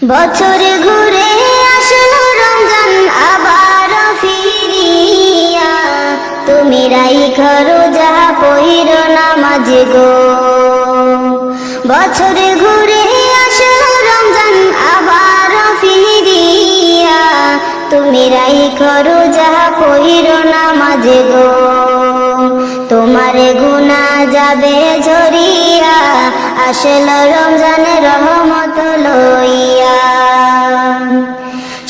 বছর ঘুরে আসলো রমজান আবার ফিরিয়া, তুমি রাইখো রোজা পইরো নামাজ গো। বছর ঘুরে আসলো রমজান আবার ফিরিয়া, তুমি রাইখো রোজা পইরো নামাজ গো। তোমার গুনাহ যাবে ঝরিয়া, আসলো রমজানের রহমত লইয়া।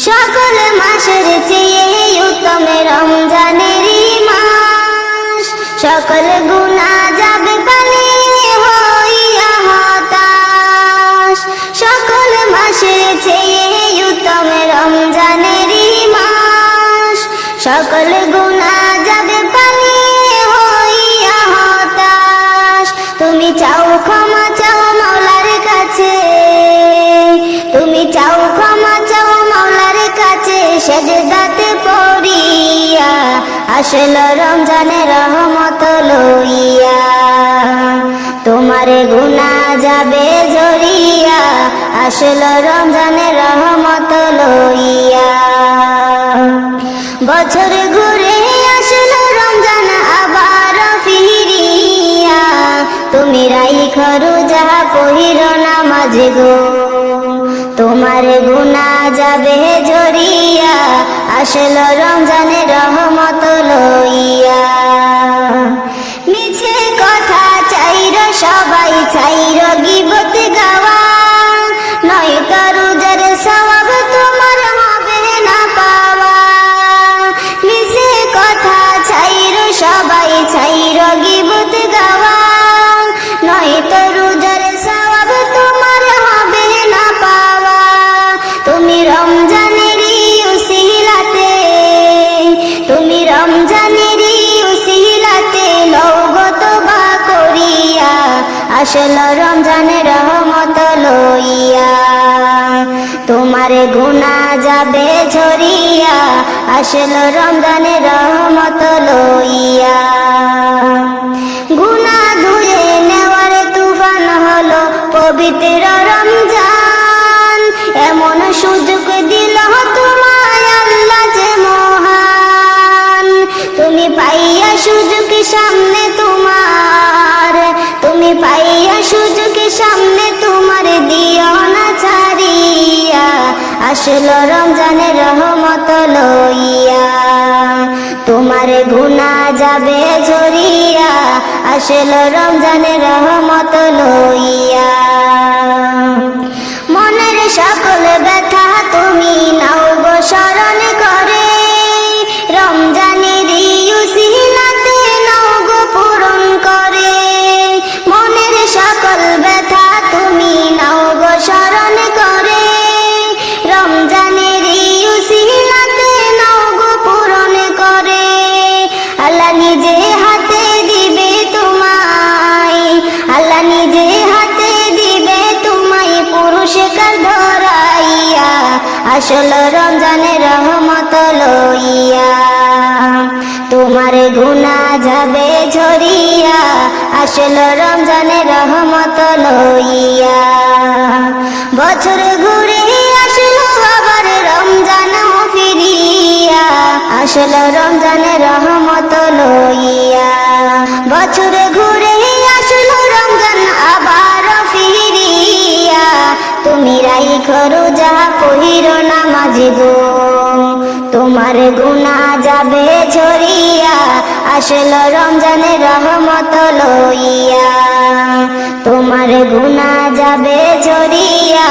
সকল মাসের চেয়ে উত্তম রমজানেরই মাস, সকল গুনাহ যাবে পালিয়ে হইয়া হতাশ। সকল মাসের চেয়ে উত্তম রমজানেরই মাস, সকল গুনাহ যাবে পালিয়ে হইয়া হতাশ। তুমি চাও ক্ষমা চাও মাওলার কাছে, তুমি চাও ক্ষমা চাও মাওলার কাছে, সেজদাতে পড়িয়া আসলো রমজানের রহমত লইয়া। তোমার গুনাহ যাবে ঝরিয়া, আসলো রমজানের রহমত লইয়া। বছর ঘুরে আসলো রমজান আবার ফিরিয়া, তুমি রাইখো রোজা পইরো নামাজ গো। তোমার গুনাহ যাবে ঝরিয়া, আসলো রমজানের রহমত লইয়া। মিছে কথা চাইরো সবাই, চাইরো গীবত গাওয়া, নয়তো রোজার সওয়াব তোমার হবে না পাওয়া। মিছে কথা চাইরো সবাই, চাইরো গীবত গাওয়া, নয়তো রোজার সওয়াব তোমার হবে না পাওয়া। তুমি রমজানেরই উসিলাতে, তুমি রমজানেরই উসিলাতে লওগো তওবা করিয়া, আসলো রমজানের রহমত লইয়া। তোমার গুনাহ যাবে ঝরিয়া, আসলো রমজানের রহমত লইয়া। গুনাহ ধুয়ে নেওয়ার তুফান হলো পবিত্র রমজান, এমন সুযোগ দিল তোমায় আল্লাহ যে মহান। তুমি পাইয়া সুযোগ সামনে তোমার, তুমি পাইয়া সুযোগ সামনে তোমার, দিও না ছাড়িয়া, আসলো রমজানের রহমত লইয়া। তোমার গুনাহ যাবে ঝরিয়া, আসলো রমজানের রহমত লইয়া। মনের সকল ব্যথা তুমি নাও গো স্মরণ করে, রমজানের উসিলাতে নাও গো পূরণ করে। মনের সকল ব্যথা তুমি নাও গো স্মরণ করে, রমজানের উসিলাতে নাও গো পূরণ করে। আল্লাহ নিজে হাতে দিবে তোমায়, আল্লাহ নিজে হাতে দিবে তোমায় পুরস্কার ধরাইয়া, আসলো রমজানের রহমত লইয়া। তোমার গুনাহ যাবে ঝরিয়া, আসলো রমজানের রহমত লইয়া। বছর ঘুরে আসলো আবার রমজান ফিরিয়া, আসলো রমজানের রহমত লইয়া। বছর ঘুরে আসলো রমজান আবার ফিরিয়া, তুমি রাইখো রোজা পইরো নামাজ গো। তোমার গুনাহ যাবে ঝরিয়া, আসলো রমজানের রহমত লইয়া। তোমার গুনাহ যাবে ঝরিয়া,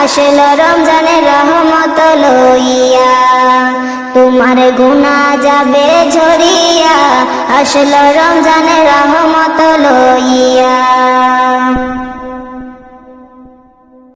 আসলো রমজানের রহমত লইয়া। তোমার গুনাহ যাবে ঝরিয়া, আসলো রমজানের রহমত লইয়া।